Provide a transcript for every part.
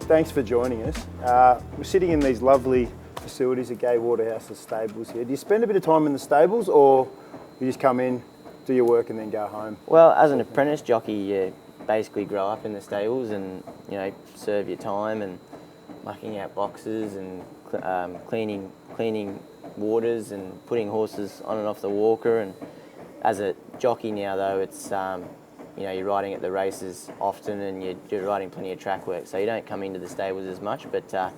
thanks for joining us. We're sitting in these lovely facilities at Gay Waterhouse's stables here. Do you spend a bit of time in the stables, or you just come in, do your work and then go home? Well, as an apprentice jockey, you basically grow up in the stables and, you know, serve your time and mucking out boxes and cleaning waters and putting horses on and off the walker. And as a jockey now, though, it's you know, you're riding at the races often and you're riding plenty of track work, so you don't come into the stables as much, but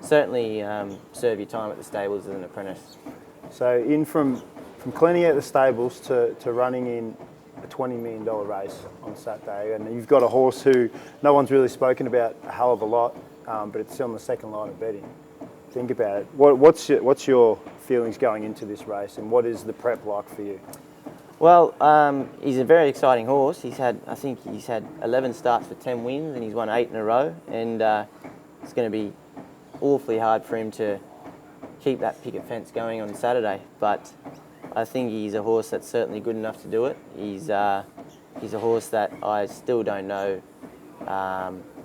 certainly serve your time at the stables as an apprentice. So in from cleaning out the stables to running in a $20 million race on Saturday, and you've got a horse who no one's really spoken about a hell of a lot, but it's on the second line of betting. Think about it. What's your feelings going into this race, and what is the prep like for you? Well, he's a very exciting horse. I think he's had 11 starts for 10 wins, and he's won 8 in a row. And it's going to be awfully hard for him to keep that picket fence going on Saturday. But I think he's a horse that's certainly good enough to do it. He's a horse that I still don't know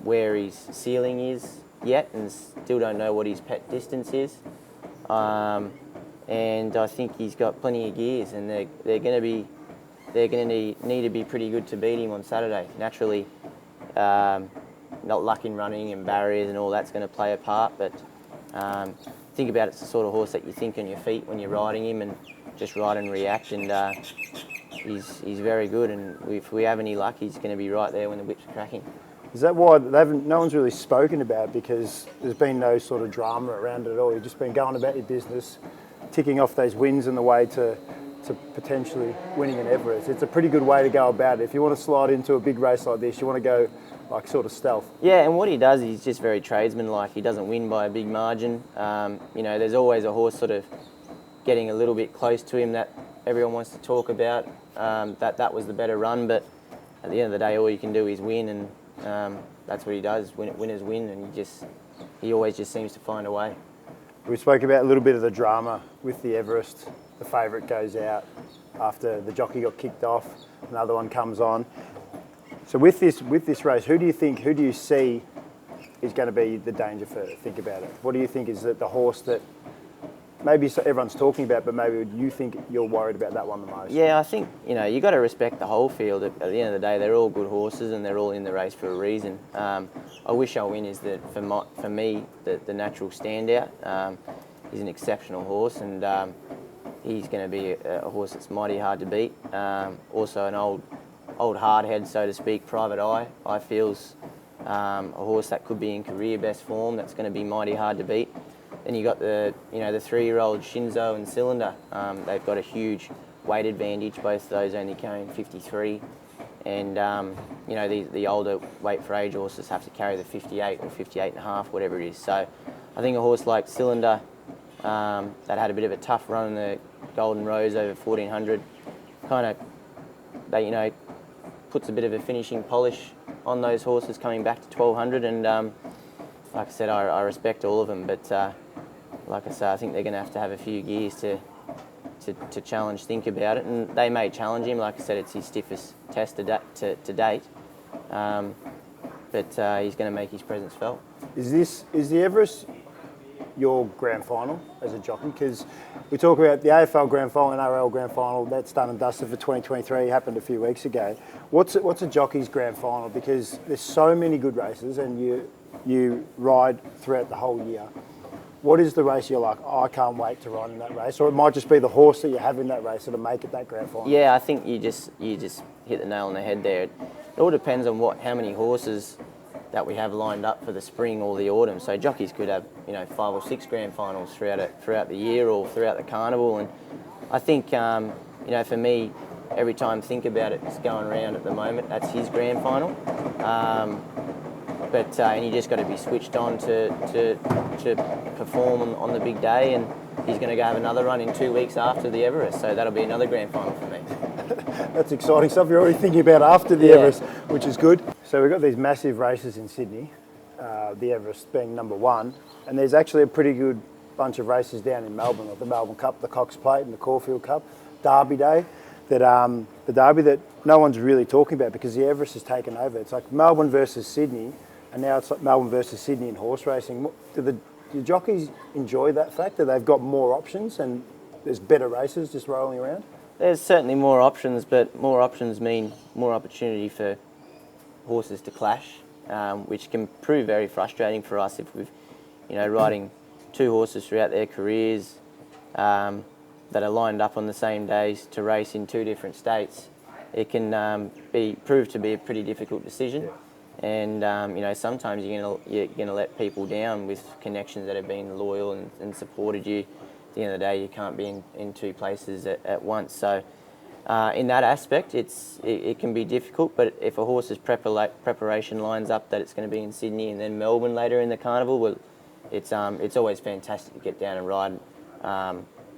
where his ceiling is yet, and still don't know what his pet distance is. And I think he's got plenty of gears, and they're going to need to be pretty good to beat him on Saturday. Naturally, not luck in running and barriers and all that's going to play a part, but think about it's the sort of horse that you think on your feet when you're riding him, and just ride and react. And he's very good, and if we have any luck, he's going to be right there when the whip's cracking. Is that why no one's really spoken about, because there's been no sort of drama around it at all? You've just been going about your business, ticking off those wins on the way to potentially winning an Everest. It's a pretty good way to go about it. If you want to slide into a big race like this, you want to go like sort of stealth. Yeah, and what he does, he's just very tradesman-like. He doesn't win by a big margin. You know, there's always a horse sort of getting a little bit close to him that everyone wants to talk about, that was the better run, but at the end of the day, all you can do is win, and that's what he does. Winners win, and he always just seems to find a way. We spoke about a little bit of the drama with the Everest. The favourite goes out after the jockey got kicked off. Another one comes on. So with this race, who do you see is going to be the danger for? Think about it. What do you think is the horse that maybe everyone's talking about, but maybe you think you're worried about that one the most? Yeah, I think, you know, you got to respect the whole field. At the end of the day, they're all good horses and they're all in the race for a reason. I wish I win is that for me the natural standout. He's an exceptional horse, and he's going to be a horse that's mighty hard to beat. Also an old hardhead, so to speak, Private Eye. I feels a horse that could be in career best form. That's going to be mighty hard to beat. Then you got the 3-year-old Shinzo and Cylinder. They've got a huge weight advantage. Both of those only carrying 53, and you know, the older weight for age horses have to carry the 58 or 58.5, whatever it is. So I think a horse like Cylinder, that had a bit of a tough run in the Golden Rose over 1400, kind of, you know, puts a bit of a finishing polish on those horses coming back to 1200. And like I said, I respect all of them, but like I say, I think they're going to have a few gears to challenge Think About It, and they may challenge him. Like I said, it's his stiffest test to date, but he's going to make his presence felt. Is the Everest your grand final as a jockey? Because we talk about the AFL grand final and NRL grand final, that's done and dusted for 2023, happened a few weeks ago. What's a jockey's grand final? Because there's so many good races and you ride throughout the whole year. What is the race you're like, oh, I can't wait to ride in that race? Or it might just be the horse that you have in that race that'll make it that grand final. Yeah, I think you just hit the nail on the head there. It all depends on how many horses that we have lined up for the spring or the autumn. So jockeys could have, you know, 5 or 6 grand finals throughout the year or throughout the carnival. And I think, you know, for me, every time Think About It is going around at the moment, that's his grand final. And you just got to be switched on to perform on the big day, and he's going to go have another run in 2 weeks after the Everest, so that'll be another grand final for me. That's exciting stuff. You're already thinking about after the Everest, which is good. So we've got these massive races in Sydney, the Everest being number 1, and there's actually a pretty good bunch of races down in Melbourne, like the Melbourne Cup, the Cox Plate and the Caulfield Cup, Derby Day, the Derby that no one's really talking about because the Everest has taken over. It's like Melbourne versus Sydney. And now it's like Melbourne versus Sydney in horse racing. Do jockeys enjoy that fact that they've got more options and there's better races just rolling around? There's certainly more options, but more options mean more opportunity for horses to clash, which can prove very frustrating for us if we've, riding two horses throughout their careers that are lined up on the same days to race in two different states. It can prove to be a pretty difficult decision. Yeah. And sometimes you're gonna let people down with connections that have been loyal and supported you. At the end of the day, you can't be in two places at once. So in that aspect, it can be difficult. But if a horse's preparation lines up that it's going to be in Sydney and then Melbourne later in the carnival, well, it's always fantastic to get down and ride,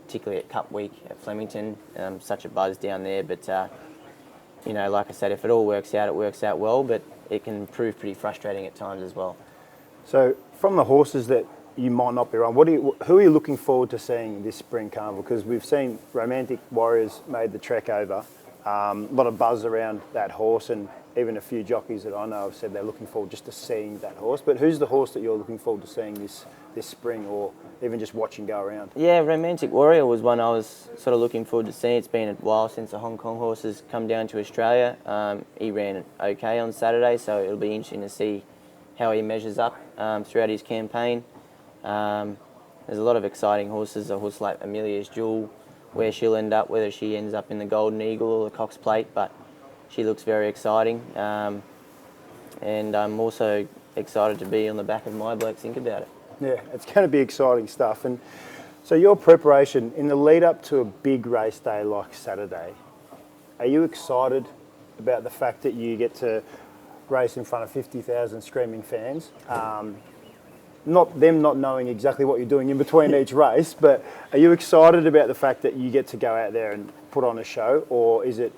particularly at Cup Week at Flemington. Such a buzz down there. But like I said, if it all works out, it works out well. But it can prove pretty frustrating at times as well. So from the horses that you might not be wrong, who are you looking forward to seeing this spring carnival? Because we've seen Romantic Warriors made the trek over. A lot of buzz around that horse, and even a few jockeys that I know have said they're looking forward just to seeing that horse. But who's the horse that you're looking forward to seeing this spring, or even just watching go around? Yeah, Romantic Warrior was one I was sort of looking forward to seeing. It's been a while since the Hong Kong horse has come down to Australia. He ran okay on Saturday, so it'll be interesting to see how he measures up throughout his campaign. There's a lot of exciting horses. A horse like Amelia's Jewel, where she'll end up, whether she ends up in the Golden Eagle or the Cox Plate, but she looks very exciting. And I'm also excited to be on the back of My Bloke Think About It. Yeah, it's going to be exciting stuff. And so your preparation in the lead up to a big race day like Saturday, are you excited about the fact that you get to race in front of 50,000 screaming fans? Not knowing exactly what you're doing in between each race, but are you excited about the fact that you get to go out there and put on a show, or is it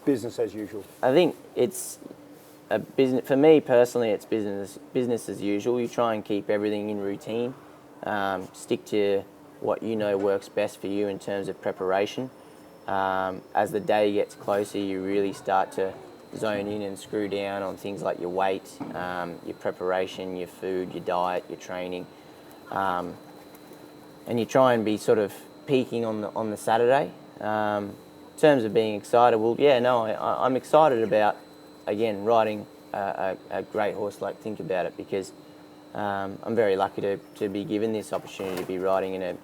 business as usual? I think it's a business. For me personally, it's business as usual. You try and keep everything in routine, stick to what you know works best for you in terms of preparation. As the day gets closer, you really start to zone in and screw down on things like your weight, your preparation, your food, your diet, your training, and you try and be sort of peaking on the Saturday. In terms of being excited, well, yeah, no, I'm excited about, again, riding a great horse like Think About It, because I'm very lucky to be given this opportunity to be riding in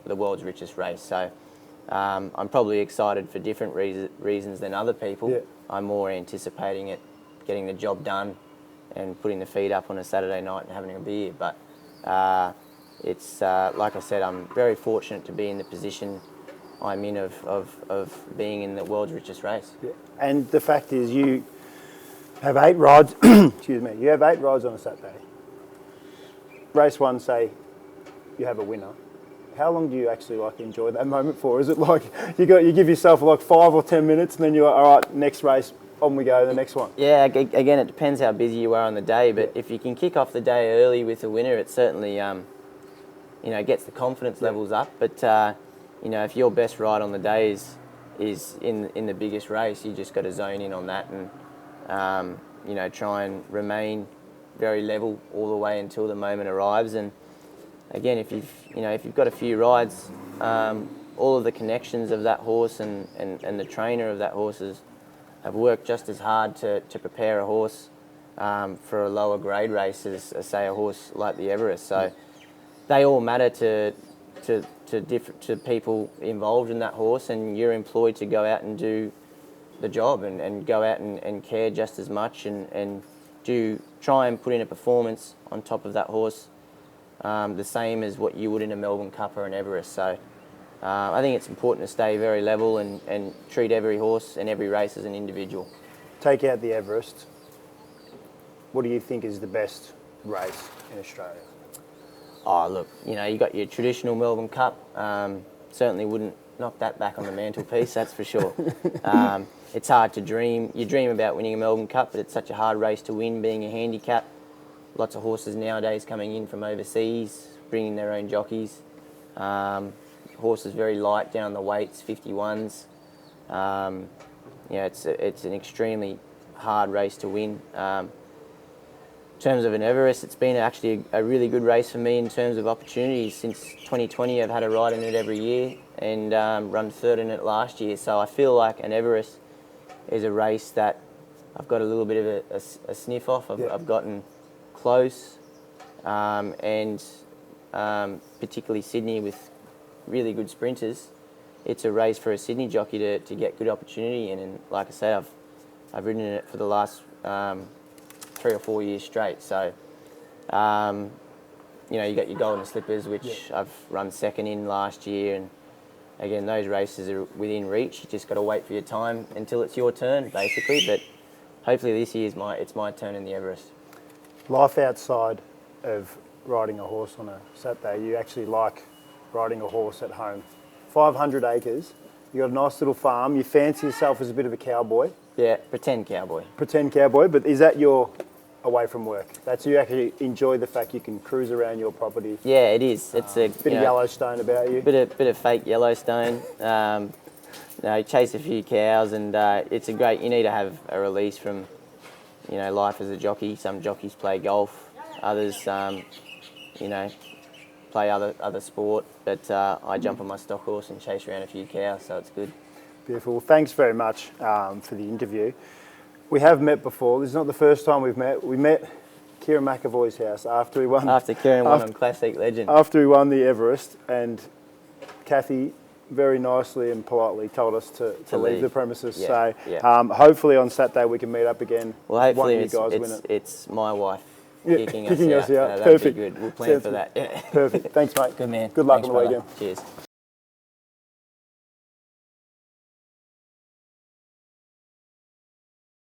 the world's richest race. So I'm probably excited for different reasons than other people. Yeah. I'm more anticipating it, getting the job done and putting the feet up on a Saturday night and having a beer. But it's, like I said, I'm very fortunate to be in the position I'm in of being in the world's richest race. Yeah. And the fact is you have 8 rides, excuse me, you have 8 rides on a Saturday. Race 1, say you have a winner. How long do you actually enjoy that moment for? Is it like you give yourself 5 or 10 minutes and then you're like, all right, next race, on we go, the next one? Yeah, again, it depends how busy you are on the day, but if you can kick off the day early with a winner, it certainly gets the confidence levels up. But if your best ride on the day is in the biggest race, you just got to zone in on that and try and remain very level all the way until the moment arrives. And again, if you've got a few rides, all of the connections of that horse and the trainer of that horse have worked just as hard to prepare a horse for a lower grade race as say a horse like the Everest. So they all matter to people involved in that horse, and you're employed to go out and do the job and go out and care just as much and try and put in a performance on top of that horse, the same as what you would in a Melbourne Cup or an Everest. So I think it's important to stay very level and treat every horse and every race as an individual. Take out the Everest. What do you think is the best race in Australia? Oh, look, you got your traditional Melbourne Cup. Certainly wouldn't knock that back on the mantelpiece, that's for sure. It's hard to dream. You dream about winning a Melbourne Cup, but it's such a hard race to win, being a handicap. Lots of horses nowadays coming in from overseas, bringing their own jockeys. Horses very light down the weights, 51s. It's an extremely hard race to win. In terms of an Everest, it's been actually a really good race for me in terms of opportunities. Since 2020, I've had a ride in it every year and run third in it last year. So I feel like an Everest is a race that I've got a little bit of a sniff off. I've gotten close, and particularly Sydney with really good sprinters. It's a race for a Sydney jockey to get good opportunity in, and like I said, I've ridden in it for the last 3 or 4 years straight. So, you know, you got your Golden Slippers, which I've run second in last year, and again, those races are within reach. You just got to wait for your time until it's your turn, basically. But hopefully this year it's my turn in the Everest. Life outside of riding a horse on a Saturday, you actually like riding a horse at home. 500 acres, you got a nice little farm, you fancy yourself as a bit of a cowboy. Yeah, pretend cowboy. Pretend cowboy, but is that your away from work? That's you actually enjoy the fact you can cruise around your property. Yeah, it is. It's a bit of Yellowstone about you. Bit of fake Yellowstone. You know, chase a few cows, and it's a great. You need to have a release from, you know, life as a jockey. Some jockeys play golf, others, you know, play other sport. But I jump on my stock horse and chase around a few cows, so it's good. Beautiful. Well, thanks very much for the interview. We have met before. This is not the first time we've met. We met Kieran McAvoy's house after he won. After Kieran won on Classic Legend. After he won the Everest, and Kathy very nicely and politely told us to leave the premises. Yeah, so hopefully on Saturday we can meet up again. Well, hopefully it's my wife kicking us out. Perfect. That'd be good. We'll plan for that. Yeah. Perfect. Thanks, mate. Good man. Good luck Thanks, on the brother. weekend. Cheers.